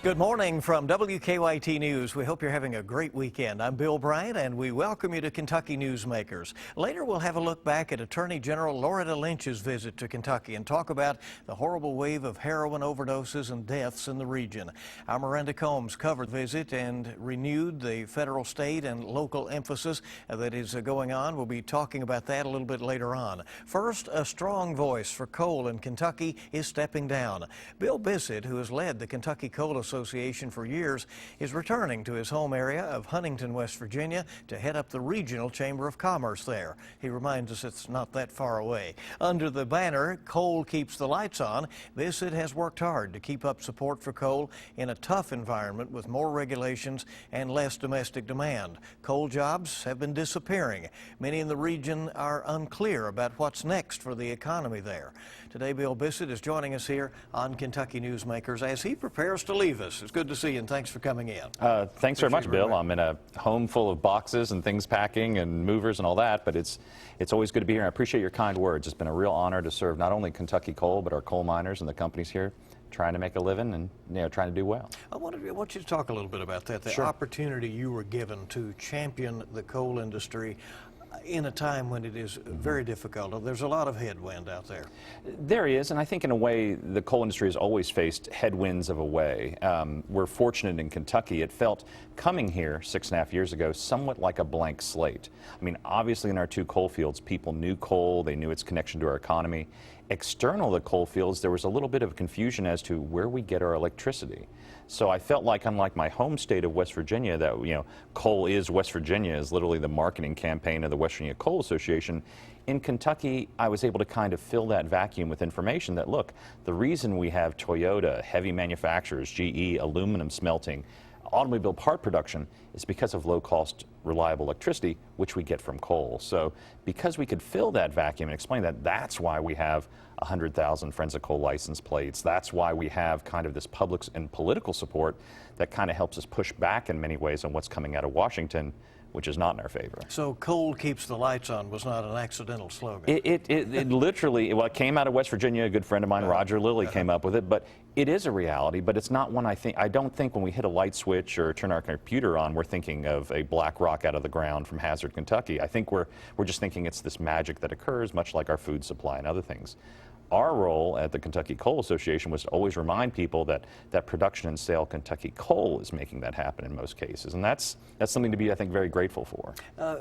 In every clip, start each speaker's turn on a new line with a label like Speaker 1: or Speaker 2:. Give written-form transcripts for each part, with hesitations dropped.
Speaker 1: Good morning from WKYT News. We hope you're having a great weekend. I'm Bill Bryant, and we welcome you to Kentucky Newsmakers. Later, we'll have a look back at Attorney General Loretta Lynch's visit to Kentucky and talk about the horrible wave of heroin overdoses and deaths in the region. Our Miranda Combs covered the visit and renewed the federal, state, and local emphasis that is going on. We'll be talking about that a little bit later on. First, a strong voice for coal in Kentucky is stepping down. Bill Bissett, who has led the Kentucky Coal Association for years, is returning to his home area of Huntington, West Virginia, to head up the Regional Chamber of Commerce there. He reminds us it's not that far away. Under the banner, Coal Keeps the Lights On, Bissett has worked hard to keep up support for coal in a tough environment with more regulations and less domestic demand. Coal jobs have been disappearing. Many in the region are unclear about what's next for the economy there. Today, Bill Bissett is joining us here on Kentucky Newsmakers as he prepares to leave us. It's good to see you, and thanks for coming in.
Speaker 2: Thanks very much, Bill. I'm in a home full of boxes and things packing and movers and all that, but it's always good to be here. I appreciate your kind words. It's been a real honor to serve not only Kentucky Coal, but our coal miners and the companies here, trying to make a living and trying to do well. I want you to talk a little bit about that, the opportunity you were given to champion the coal industry in a time when it is very difficult. There's a lot of headwind out there. There is, and I think in a way the coal industry has always faced headwinds of a way. We're fortunate in Kentucky. It felt coming here 6.5 years ago somewhat like a blank slate. I mean, obviously in our two coal fields, people knew coal, they knew its connection to our economy. External to coal fields, there was a little bit of confusion as to where we get our electricity. So I felt like, unlike my home state of West Virginia, that, coal is West Virginia is literally the marketing campaign of the West Virginia Coal Association. In Kentucky, I was able to kind of fill that vacuum with information that, look, the reason we have Toyota, heavy manufacturers, GE, aluminum smelting, automobile part production is because of low-cost, reliable electricity, which we get from coal. So because we could fill that vacuum and explain that, that's why we have 100,000 Friends of Coal license plates. That's why we have kind of this public and political support that kind of helps us push back in many ways on what's coming out of Washington, which is not in our favor.
Speaker 1: So Coal Keeps the Lights On was not an accidental slogan.
Speaker 2: It literally, well, it came out of West Virginia. A good friend of mine, Roger Lilly, came up with it, but it is a reality, but it's not one I don't think when we hit a light switch or turn our computer on, we're thinking of a black rock out of the ground from Hazard, Kentucky. I think we're just thinking it's this magic that occurs, much like our food supply and other things. Our role at the Kentucky Coal Association was to always remind people that production and sale Kentucky coal is making that happen in most cases, and that's something to be, I think, very grateful for.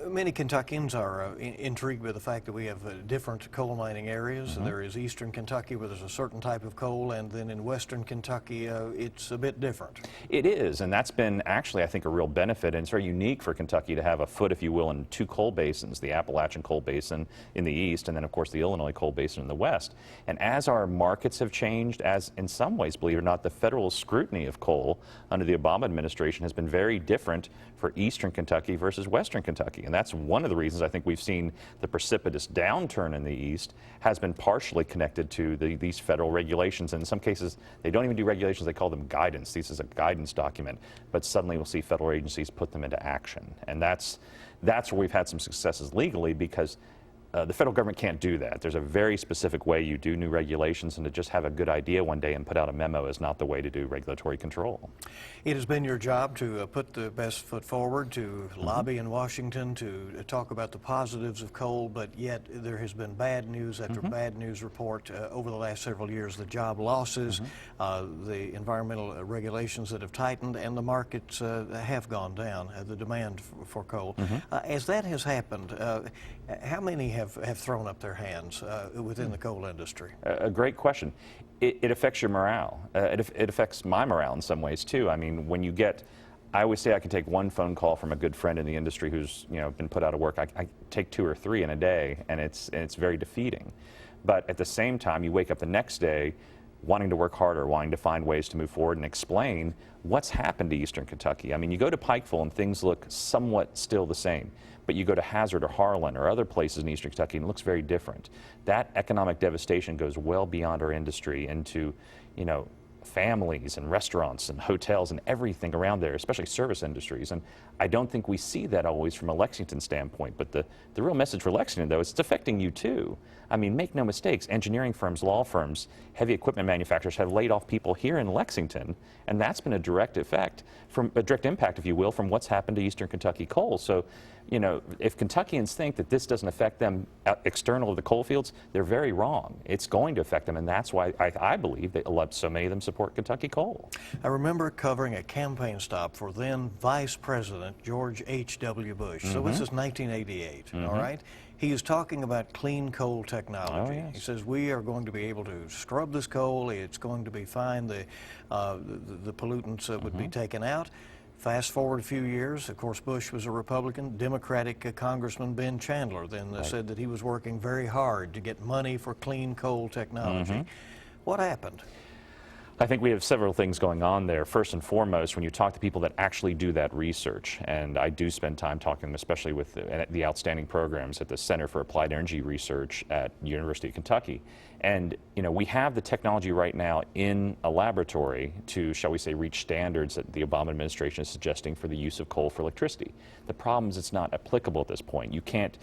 Speaker 1: Many Kentuckians are intrigued by the fact that we have different coal mining areas. There is eastern Kentucky where there's a certain type of coal, and then in western Kentucky it's a bit different.
Speaker 2: It is, and that's been actually, I think, a real benefit, and it's very unique for Kentucky to have a foot, if you will, in two coal basins, the Appalachian Coal Basin in the east, and then, of course, the Illinois Coal Basin in the west. And as our markets have changed, as in some ways, believe it or not, the federal scrutiny of coal under the Obama administration has been very different for eastern Kentucky versus western Kentucky. And that's one of the reasons I think we've seen the precipitous downturn in the east has been partially connected to these federal regulations. And in some cases, they don't even do regulations, they call them guidance. This is a guidance document, but suddenly we'll see federal agencies put them into action. And that's where we've had some successes legally, because the federal government can't do that. There's a very specific way you do new regulations, and to just have a good idea one day and put out a memo is not the way to do regulatory control.
Speaker 1: It has been your job to put the best foot forward, to lobby in Washington, to talk about the positives of coal, but yet there has been bad news after bad news report over the last several years. The job losses, the environmental regulations that have tightened, and the markets have gone down, the demand for coal. As that has happened, how many have thrown up their hands within the coal industry?
Speaker 2: A great question. It affects your morale. It affects my morale in some ways too. I mean, when you get, I always say I can take one phone call from a good friend in the industry who's been put out of work. I take 2 or 3 in a day, and it's very defeating. But at the same time, you wake up the next day wanting to work harder, wanting to find ways to move forward and explain what's happened to eastern Kentucky. I mean, you go to Pikeville and things look somewhat still the same, but you go to Hazard or Harlan or other places in eastern Kentucky and it looks very different. That economic devastation goes well beyond our industry into, families and restaurants and hotels and everything around there, especially service industries. And I don't think we see that always from a Lexington standpoint. But the real message for Lexington, though, is it's affecting you too. I mean, make no mistakes, engineering firms, law firms, heavy equipment manufacturers have laid off people here in Lexington, and that's been a direct effect, from a direct impact, if you will, from what's happened to Eastern Kentucky coal. So, you know, if Kentuckians think that this doesn't affect them external to the coal fields, they're very wrong. It's going to affect them, and that's why I believe that so many of them support Kentucky coal.
Speaker 1: I remember covering a campaign stop for then Vice President George H.W. Bush. So this is 1988, all right? He is talking about clean coal technology.
Speaker 2: Oh, yes.
Speaker 1: He says we are going to be able to scrub this coal. It's going to be fine. The pollutants would be taken out. Fast forward a few years, of course, Bush was a Republican. Democratic Congressman Ben Chandler then said that he was working very hard to get money for clean coal technology. What happened?
Speaker 2: I think we have several things going on there. First and foremost, when you talk to people that actually do that research, and I do spend time talking, especially with the outstanding programs at the Center for Applied Energy Research at University of Kentucky. And, you know, we have the technology right now in a laboratory to, shall we say, reach standards that the Obama administration is suggesting for the use of coal for electricity. The problem is it's not applicable at this point. You can't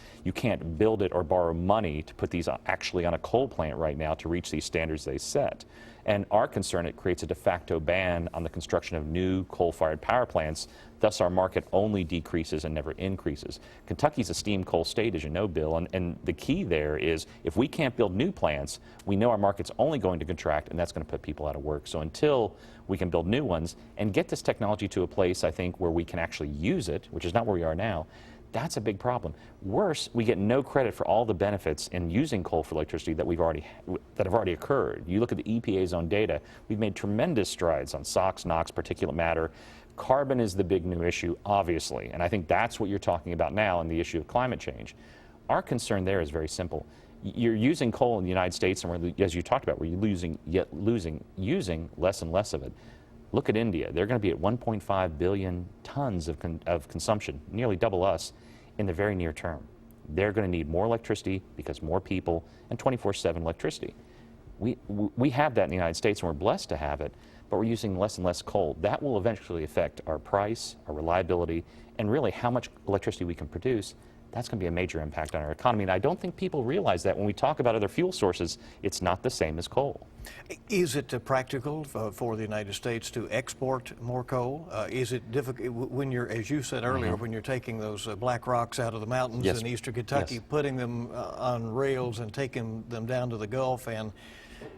Speaker 2: build it or borrow money to put these actually on a coal plant right now to reach these standards they set. And our concern, it creates a de facto ban on the construction of new coal-fired power plants. Thus, our market only decreases and never increases. Kentucky's a steam coal state, as you know, Bill, and the key there is if we can't build new plants, we know our market's only going to contract, and that's going to put people out of work. So until we can build new ones and get this technology to a place, I think, where we can actually use it, which is not where we are now, that's a big problem. Worse, we get no credit for all the benefits in using coal for electricity that have already occurred. You look at the EPA's own data, we've made tremendous strides on SOx, NOx, particulate matter. Carbon is the big new issue, obviously, and I think that's what you're talking about now in the issue of climate change. Our concern there is very simple. You're using coal in the United States, and as you talked about, we're using less and less of it. Look at India. They're going to be at 1.5 billion tons of consumption, nearly double us, in the very near term. They're going to need more electricity because more people and 24/7 electricity. We have that in the United States, and we're blessed to have it, but we're using less and less coal. That will eventually affect our price, our reliability, and really how much electricity we can produce. That's going to be a major impact on our economy, and I don't think people realize that when we talk about other fuel sources, it's not the same as coal.
Speaker 1: Is it practical for the United States to export more coal? Is it difficult when you're, as you said earlier, when you're taking those black rocks out of the mountains in eastern Kentucky, putting them on rails and taking them down to the Gulf, and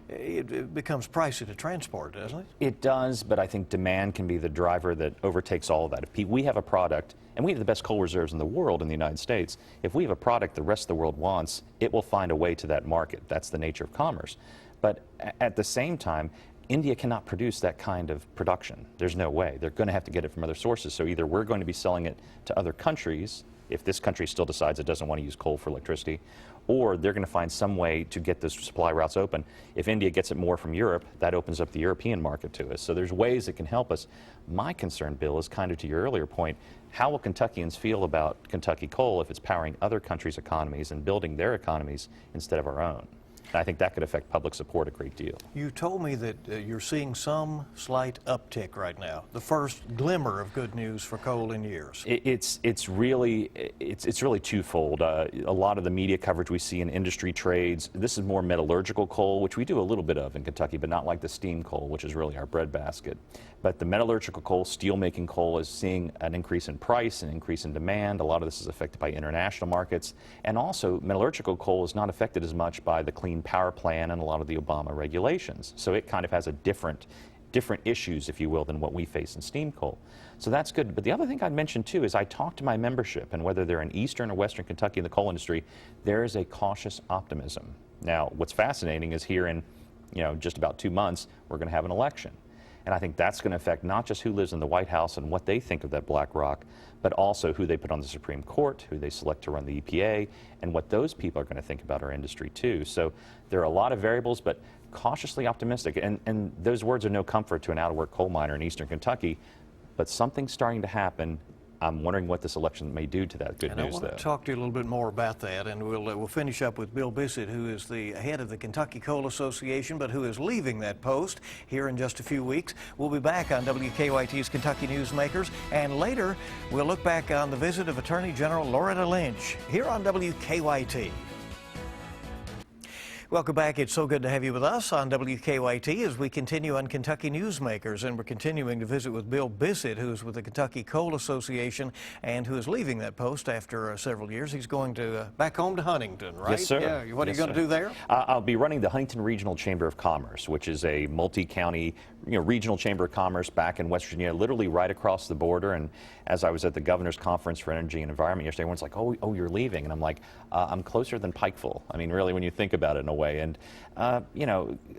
Speaker 1: it becomes pricey to transport, doesn't it?
Speaker 2: It does, but I think demand can be the driver that overtakes all of that. If we have a product, and we have the best coal reserves in the world in the United States, if we have a product the rest of the world wants, it will find a way to that market. That's the nature of commerce. But at the same time, India cannot produce that kind of production. There's no way. They're going to have to get it from other sources. So either we're going to be selling it to other countries, if this country still decides it doesn't want to use coal for electricity, or they're going to find some way to get those supply routes open. If India gets it more from Europe, that opens up the European market to us. So there's ways that can help us. My concern, Bill, is kind of to your earlier point, how will Kentuckians feel about Kentucky coal if it's powering other countries' economies and building their economies instead of our own? And I think that could affect public support a great deal.
Speaker 1: You told me that you're seeing some slight uptick right now, the first glimmer of good news for coal in years.
Speaker 2: It's really twofold. A lot of the media coverage we see in industry trades, this is more metallurgical coal, which we do a little bit of in Kentucky, but not like the steam coal, which is really our breadbasket. But the metallurgical coal, steel-making coal, is seeing an increase in price, an increase in demand. A lot of this is affected by international markets. And also, metallurgical coal is not affected as much by the Clean Power Plan and a lot of the Obama regulations. So it kind of has a different issues, if you will, than what we face in steam coal. So that's good. But the other thing I'd mention, too, is I talk to my membership, and whether they're in eastern or western Kentucky in the coal industry, there is a cautious optimism. Now, what's fascinating is here in, just about 2 months, we're going to have an election. And I think that's going to affect not just who lives in the White House and what they think of that black rock, but also who they put on the Supreme Court, who they select to run the EPA, and what those people are going to think about our industry, too. So there are a lot of variables, but cautiously optimistic. And those words are no comfort to an out-of-work coal miner in eastern Kentucky, but something's starting to happen. I'm wondering what this election may do to that good
Speaker 1: And I
Speaker 2: news,
Speaker 1: want
Speaker 2: though.
Speaker 1: to talk to you a little bit more about that, and we'll finish up with Bill Bissett, who is the head of the Kentucky Coal Association, but who is leaving that post here in just a few weeks. We'll be back on WKYT's Kentucky Newsmakers, and later we'll look back on the visit of Attorney General Loretta Lynch here on WKYT. Welcome back. It's so good to have you with us on WKYT as we continue on Kentucky Newsmakers, and we're continuing to visit with Bill Bissett, who is with the Kentucky Coal Association and who is leaving that post after several years. He's going to back home to Huntington, right?
Speaker 2: Yes, sir.
Speaker 1: Yeah. What are you going to do there?
Speaker 2: I'll be running the Huntington Regional Chamber of Commerce, which is a multi-county, regional chamber of commerce back in West Virginia, literally right across the border. And as I was at the Governor's Conference for Energy and Environment yesterday, everyone's like, oh, you're leaving. And I'm like, I'm closer than Pikeville. I mean, really, when you think about it in a way. And,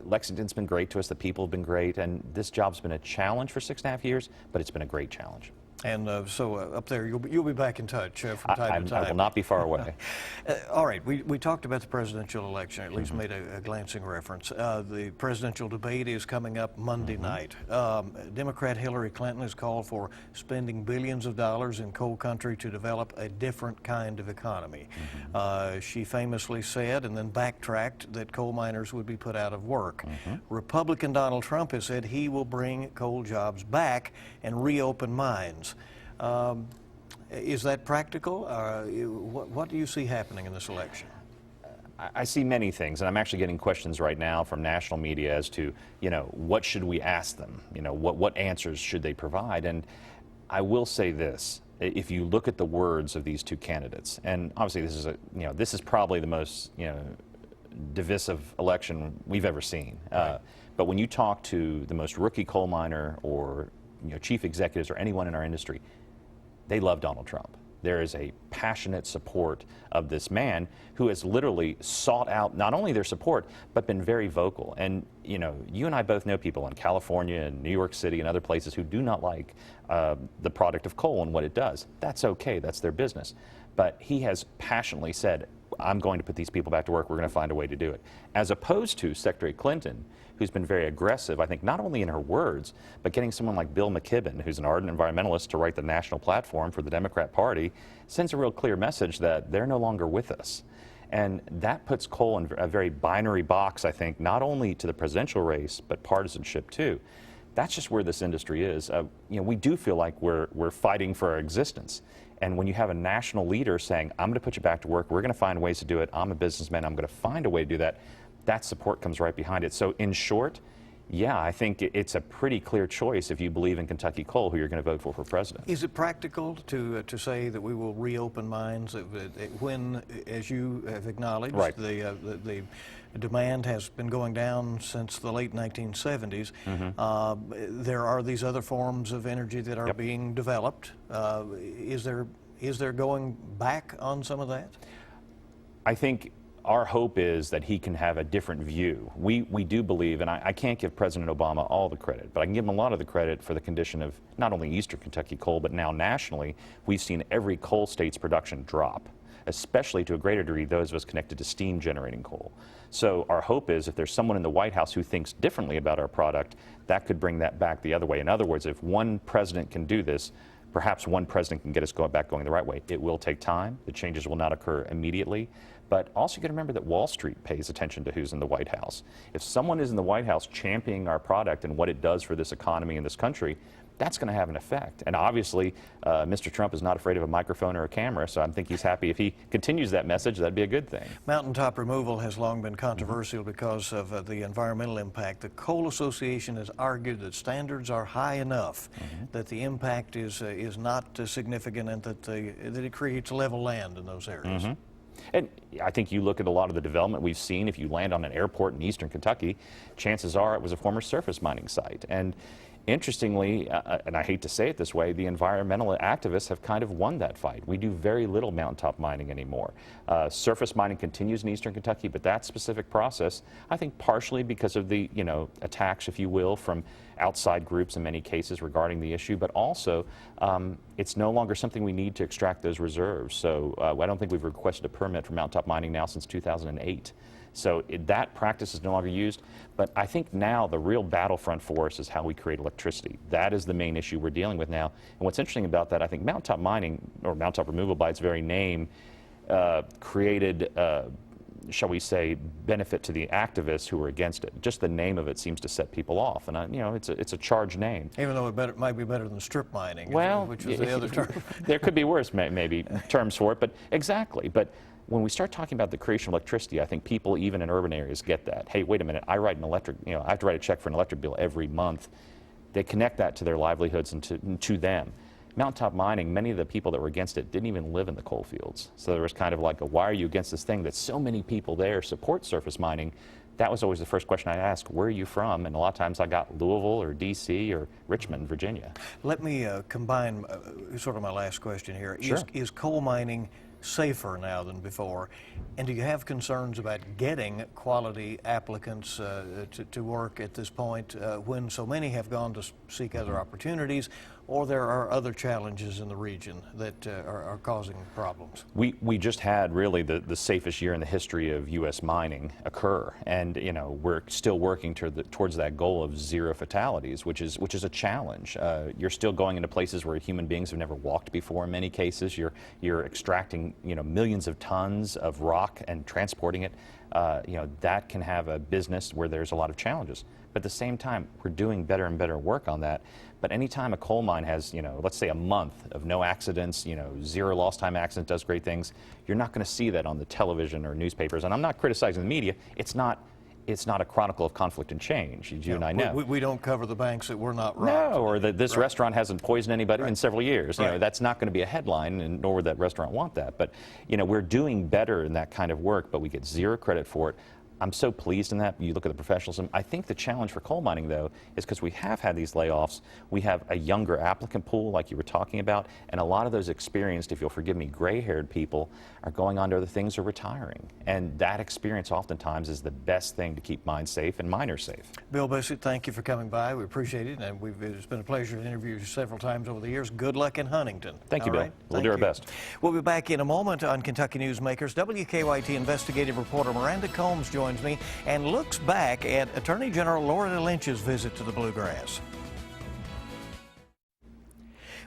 Speaker 2: Lexington's been great to us. The people have been great. And this job's been a challenge for 6.5 years, but it's been a great challenge.
Speaker 1: And so up there, you'll be back in touch from time to time.
Speaker 2: I will not be far away.
Speaker 1: All right, we talked about the presidential election, at least made a glancing reference. The presidential debate is coming up Monday night. Democrat Hillary Clinton has called for spending billions of dollars in coal country to develop a different kind of economy. She famously said and then backtracked that coal miners would be put out of work. Republican Donald Trump has said he will bring coal jobs back and reopen mines. Is that practical? What do you see happening in this election?
Speaker 2: I see many things, and I'm actually getting questions right now from national media as to, what should we ask them? What answers should they provide? And I will say this: if you look at the words of these two candidates, and obviously this is probably the most divisive election we've ever seen. Right. But when you talk to the most rookie coal miner or chief executives or anyone in our industry, they love Donald Trump. There is a passionate support of this man who has literally sought out not only their support, but been very vocal. And, you and I both know people in California and New York City and other places who do not like the product of coal and what it does. That's okay. That's their business. But he has passionately said, I'm going to put these people back to work. We're going to find a way to do it. As opposed to Secretary Clinton, who's been very aggressive, I think, not only in her words, but getting someone like Bill McKibben, who's an ardent environmentalist, to write the national platform for the Democrat Party, sends a real clear message that they're no longer with us. And that puts coal in a very binary box, I think, not only to the presidential race, but partisanship too. That's just where this industry is. We do feel like we're fighting for our existence. And when you have a national leader saying, I'm going to put you back to work, we're going to find ways to do it, I'm a businessman, I'm going to find a way to do that, that support comes right behind it. So in short, yeah, I think it's a pretty clear choice if you believe in Kentucky Coal, who you're going to vote for president.
Speaker 1: Is it practical to say that we will reopen mines when, as you have acknowledged,
Speaker 2: right,
Speaker 1: the demand has been going down since the late 1970s? There are these other forms of energy that are being developed. Is there going back on some of that?
Speaker 2: I think our hope is that he can have a different view. We do believe, and I can't give President Obama all the credit, but I can give him a lot of the credit for the condition of not only Eastern Kentucky coal, but now nationally, we've seen every coal state's production drop, especially to a greater degree those of us connected to steam generating coal. So our hope is if there's someone in the White House who thinks differently about our product, that could bring that back the other way. In other words, if one president can do this, perhaps one president can get us back going the right way. It will take time. The changes will not occur immediately. But also you got to remember that Wall Street pays attention to who's in the White House. If someone is in the White House championing our product and what it does for this economy and this country, that's going to have an effect. And obviously, Mr. Trump is not afraid of a microphone or a camera, so I think he's happy if he continues that message. That'd be a good thing.
Speaker 1: Mountaintop removal has long been controversial because of the environmental impact. The Coal Association has argued that standards are high enough, that the impact is not significant, and that it creates level land in those areas.
Speaker 2: And I think you look at a lot of the development we've seen. If you land on an airport in eastern Kentucky, chances are it was a former surface mining site. And interestingly, and I hate to say it this way, the environmental activists have kind of won that fight. We do very little mountaintop mining anymore. Surface mining continues in eastern Kentucky, but that specific process, I think partially because of the attacks, if you will, from outside groups in many cases regarding the issue, but also it's no longer something we need to extract those reserves. So I don't think we've requested a permit for mountaintop mining now since 2008. So that practice is no longer used. But I think now the real battlefront for us is how we create electricity. That is the main issue we're dealing with now. And what's interesting about that, I think mountaintop mining, or mountaintop removal by its very name, created shall we say, benefit to the activists who are against it. Just the name of it seems to set people off, and you know, it's a charged name.
Speaker 1: Even though it might be better than strip mining,
Speaker 2: well,
Speaker 1: which is the other term.
Speaker 2: There could be worse, maybe terms for it, but exactly. But when we start talking about the creation of electricity, I think people, even in urban areas, get that. Hey, wait a minute! I write an electric, you know, I have to write a check for an electric bill every month. They connect that to their livelihoods and to them. Mountaintop mining, many of the people that were against it didn't even live in the coal fields. So there was kind of like, why are you against this thing that so many people there support surface mining? That was always the first question I asked, where are you from? And a lot of times I got Louisville or D.C. or Richmond, Virginia.
Speaker 1: Let me combine sort of my last question here.
Speaker 2: Sure.
Speaker 1: Is coal mining safer now than before? And do you have concerns about getting quality applicants to work at this point when so many have gone to seek other opportunities, or there are other challenges in the region that are causing problems?
Speaker 2: We just had really the safest year in the history of U.S. mining occur, and you know, we're still working towards that goal of zero fatalities, which is a challenge. You're still going into places where human beings have never walked before. In many cases, you're extracting, you know, millions of tons of rock and transporting it. You know, that can have a business where there's a lot of challenges. But at the same time, we're doing better and better work on that. But anytime a coal mine has, you know, let's say a month of no accidents, you know, zero lost time accident, does great things, you're not going to see that on the television or newspapers. And I'm not criticizing the media. It's not a chronicle of conflict and change, as you and I know.
Speaker 1: We don't cover the banks that we're not robbed.
Speaker 2: No, or that this restaurant hasn't poisoned anybody in several years. You know, that's not going to be a headline, and nor would that restaurant want that. But, you know, we're doing better in that kind of work, but we get zero credit for it. I'm so pleased in that. You look at the professionalism. I think the challenge for coal mining, though, is because we have had these layoffs, we have a younger applicant pool, like you were talking about, and a lot of those experienced, if you'll forgive me, gray-haired people are going on to other things or retiring. And that experience oftentimes is the best thing to keep mines safe and miners safe.
Speaker 1: Bill Bissett, thank you for coming by. We appreciate it, and it's been a pleasure to interview you several times over the years. Good luck in Huntington.
Speaker 2: Thank you, Bill. We'll do our best.
Speaker 1: We'll be back in a moment on Kentucky Newsmakers. WKYT investigative reporter Miranda Combs joins me and looks back at Attorney General Loretta Lynch's visit to the Bluegrass.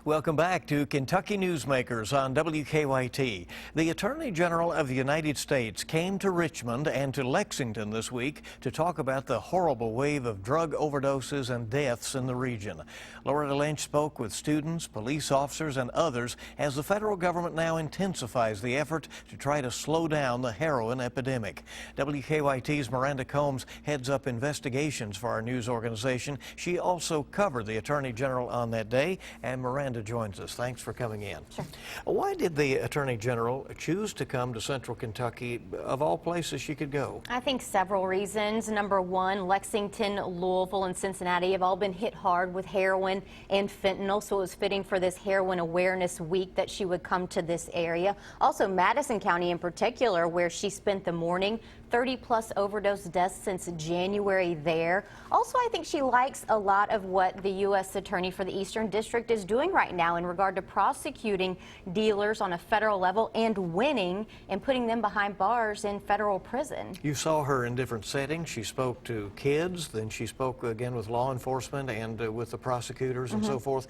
Speaker 1: Welcome back to Kentucky Newsmakers on WKYT. The Attorney General of the United States came to Richmond and to Lexington this week to talk about the horrible wave of drug overdoses and deaths in the region. Loretta Lynch spoke with students, police officers, and others as the federal government now intensifies the effort to try to slow down the heroin epidemic. WKYT's Miranda Combs heads up investigations for our news organization. She also covered the Attorney General on that day, and Miranda joins us. Thanks for coming in.
Speaker 3: Sure.
Speaker 1: Why did the Attorney General choose to come to Central Kentucky, of all places she could go?
Speaker 3: I think several reasons. Number one, Lexington, Louisville, and Cincinnati have all been hit hard with heroin and fentanyl, so it was fitting for this Heroin Awareness Week that she would come to this area. Also, Madison County in particular, where she spent the morning. 30+ overdose deaths since January there. Also, I think she likes a lot of what the U.S. Attorney for the Eastern District is doing right now in regard to prosecuting dealers on a federal level and winning and putting them behind bars in federal prison.
Speaker 1: You saw her in different settings. She spoke to kids, then she spoke again with law enforcement and with the prosecutors and so forth.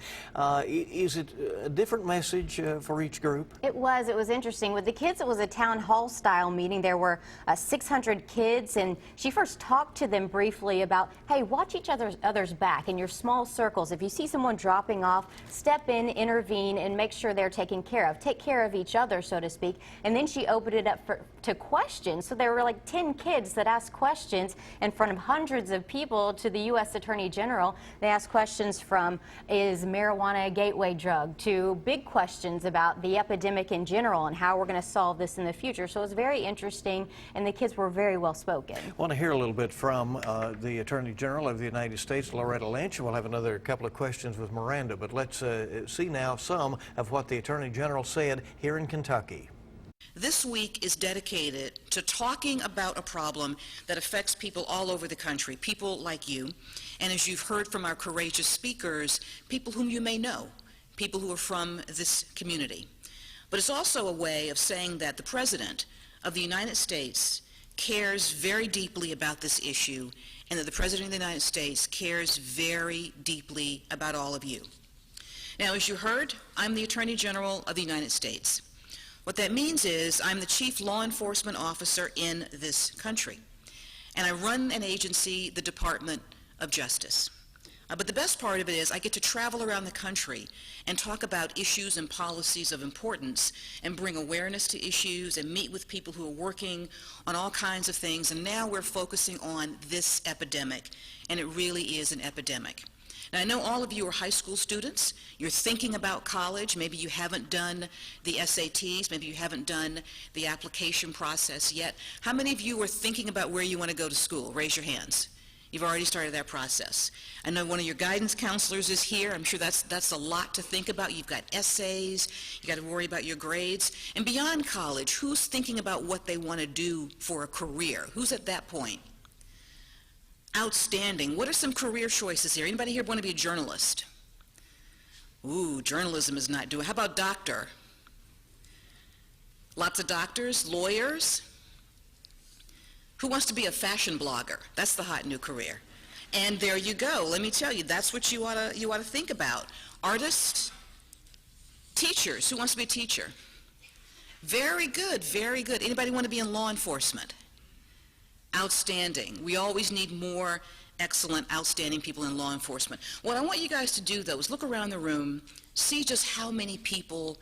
Speaker 1: Is it a different message for each group?
Speaker 3: It was interesting. With the kids, it was a town hall style meeting. There were 600 kids, and she first talked to them briefly about, hey, watch each other's back in your small circles. If you see someone dropping off, step in, intervene, and make sure they're taken care of. Take care of each other, so to speak. And then she opened it up to questions. So there were like 10 kids that asked questions in front of hundreds of people to the U.S. Attorney General. They asked questions from, is marijuana a gateway drug, to big questions about the epidemic in general and how we're going to solve this in the future. So it was very interesting, and the kids were very well spoken.
Speaker 1: I want to hear a little bit from the Attorney General of the United States, Loretta Lynch. We'll have another couple of questions with Miranda, but let's see now some of what the Attorney General said here in Kentucky.
Speaker 4: This week is dedicated to talking about a problem that affects people all over the country, people like you, and as you've heard from our courageous speakers, people whom you may know, people who are from this community. But it's also a way of saying that the President of the United States cares very deeply about this issue, and that the President of the United States cares very deeply about all of you. Now, as you heard, I'm the Attorney General of the United States. What that means is I'm the chief law enforcement officer in this country, and I run an agency, the Department of Justice. But the best part of it is I get to travel around the country and talk about issues and policies of importance and bring awareness to issues and meet with people who are working on all kinds of things. And now we're focusing on this epidemic, and it really is an epidemic. Now, I know all of you are high school students. You're thinking about college. Maybe you haven't done the SATs. Maybe you haven't done the application process yet. How many of you are thinking about where you want to go to school? Raise your hands. You've already started that process. I know one of your guidance counselors is here. I'm sure that's a lot to think about. You've got essays. You got to worry about your grades. And beyond college, who's thinking about what they want to do for a career? Who's at that point? Outstanding. What are some career choices here? Anybody here want to be a journalist? Ooh, journalism is not doing. How about doctor? Lots of doctors, lawyers. Who wants to be a fashion blogger? That's the hot new career. And there you go. Let me tell you, that's what you ought to think about. Artists, teachers. Who wants to be a teacher? Very good, very good. Anybody want to be in law enforcement? Outstanding. We always need more excellent, outstanding people in law enforcement. What I want you guys to do, though, is look around the room, see just how many people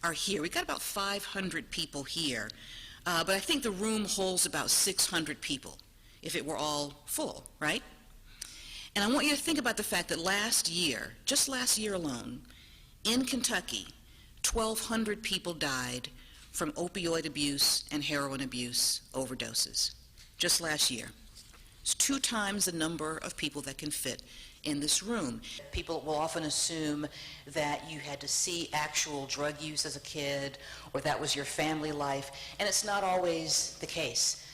Speaker 4: are here. We've got about 500 people here. But I think the room holds about 600 people if it were all full, right? And I want you to think about the fact that last year, just last year alone, in Kentucky, 1,200 people died from opioid abuse and heroin abuse overdoses. Just last year. It's 2 times the number of people that can fit in this room. People will often assume that you had to see actual drug use as a kid, or that was your family life, and it's not always the case.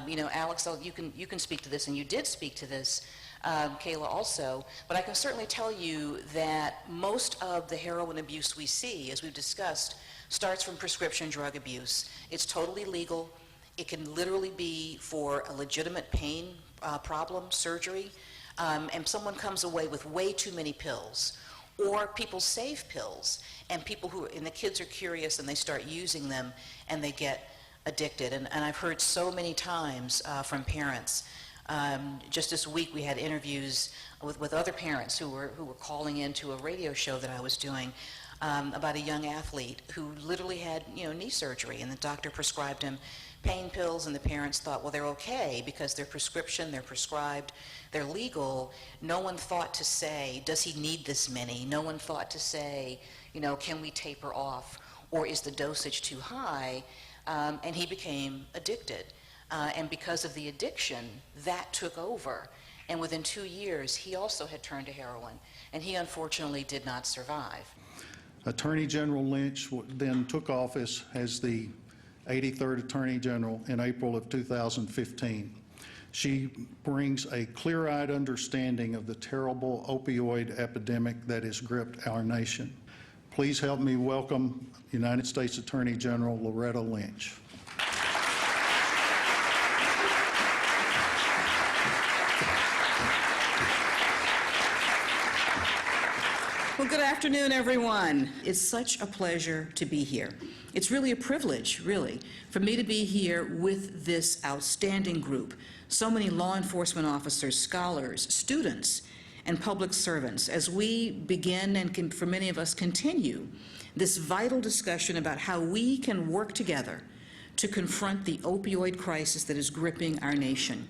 Speaker 4: You know, Alex, you can speak to this, and you did speak to this, Kayla also, but I can certainly tell you that most of the heroin abuse we see, as we've discussed, starts from prescription drug abuse. It's totally legal. It can literally be for a legitimate pain problem, surgery, and someone comes away with way too many pills, or people save pills, and the kids are curious and they start using them and they get addicted. And I've heard so many times from parents. Just this week we had interviews with other parents who were calling into a radio show that I was doing about a young athlete who literally had knee surgery, and the doctor prescribed him pain pills, and the parents thought, well, they're okay because they're prescription, they're prescribed, they're legal. No one thought to say, does he need this many? No one thought to say, can we taper off, or is the dosage too high? And he became addicted. And because of the addiction, that took over. And within 2 years, he also had turned to heroin, and he unfortunately did not survive.
Speaker 5: Attorney General Lynch then took office as the 83rd Attorney General in April of 2015. She brings a clear-eyed understanding of the terrible opioid epidemic that has gripped our nation. Please help me welcome United States Attorney General Loretta Lynch.
Speaker 4: Well, good afternoon, everyone. It's such a pleasure to be here. It's really a privilege, really, for me to be here with this outstanding group. So many law enforcement officers, scholars, students, and public servants, as we begin and for many of us continue this vital discussion about how we can work together to confront the opioid crisis that is gripping our nation.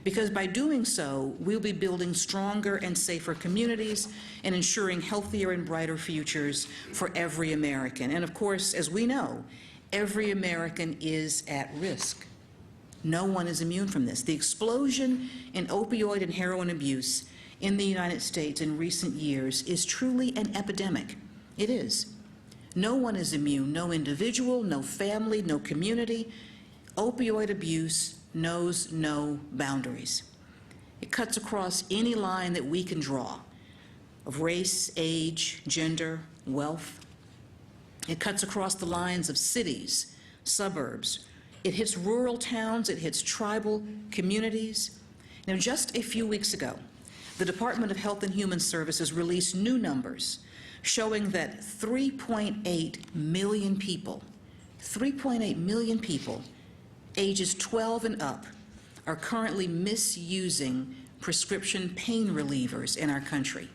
Speaker 4: Because by doing so, we'll be building stronger and safer communities and ensuring healthier and brighter futures for every American. And of course, as we know, every American is at risk. No one is immune from this. The explosion in opioid and heroin abuse in the United States in recent years is truly an epidemic. It is. No one is immune, no individual, no family, no community. Opioid abuse knows no boundaries. It cuts across any line that we can draw. of race, age, gender, wealth. It cuts across the lines of cities, suburbs. It hits rural towns, it hits tribal communities. Now, just a few weeks ago, the Department of Health and Human Services released new numbers showing that 3.8 million people, 3.8 million people ages 12 and up are currently misusing prescription pain relievers in our country.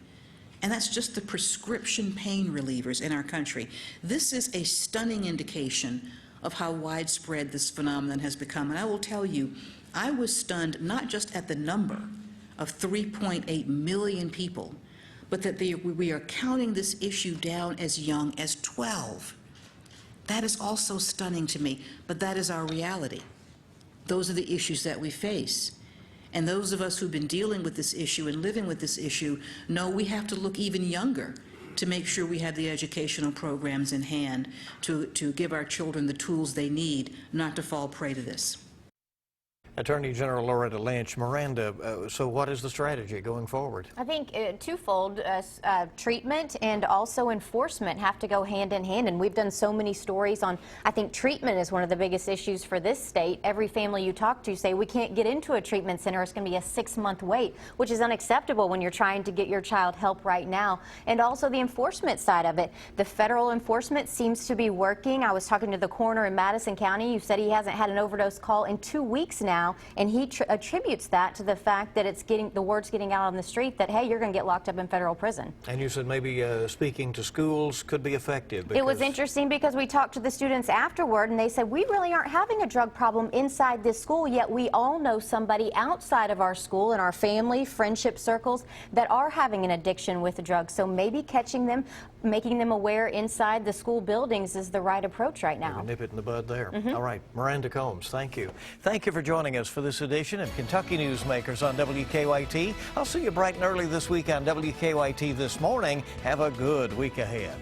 Speaker 4: And that's just the prescription pain relievers in our country. This is a stunning indication of how widespread this phenomenon has become. And I will tell you, I was stunned not just at the number of 3.8 million people, but that we are counting this issue down as young as 12. That is also stunning to me, but that is our reality. Those are the issues that we face. And those of us who've been dealing with this issue and living with this issue know we have to look even younger to make sure we have the educational programs in hand to give our children the tools they need not to fall prey to this.
Speaker 1: Attorney General Loretta Lynch. Miranda, so what is the strategy going forward?
Speaker 3: I think twofold. Treatment and also enforcement have to go hand in hand, and we've done so many stories on, I think treatment is one of the biggest issues for this state. Every family you talk to say we can't get into a treatment center. It's going to be a 6-month wait, which is unacceptable when you're trying to get your child help right now. And also the enforcement side of it. The federal enforcement seems to be working. I was talking to the coroner in Madison County. You said he hasn't had an overdose call in 2 weeks now. And he attributes that to the fact that it's the word's getting out on the street that, hey, you're going to get locked up in federal prison.
Speaker 1: And you said maybe speaking to schools could be effective.
Speaker 3: It was interesting because we talked to the students afterward, and they said, we really aren't having a drug problem inside this school, yet we all know somebody outside of our school in our family, friendship circles that are having an addiction with drugs. So maybe catching them, making them aware inside the school buildings is the right approach right now.
Speaker 1: Maybe nip it in the bud there. All right, Miranda Combs, thank you. Thank you for joining us for this edition of Kentucky Newsmakers on WKYT. I'll see you bright and early this week on WKYT This Morning. Have a good week ahead.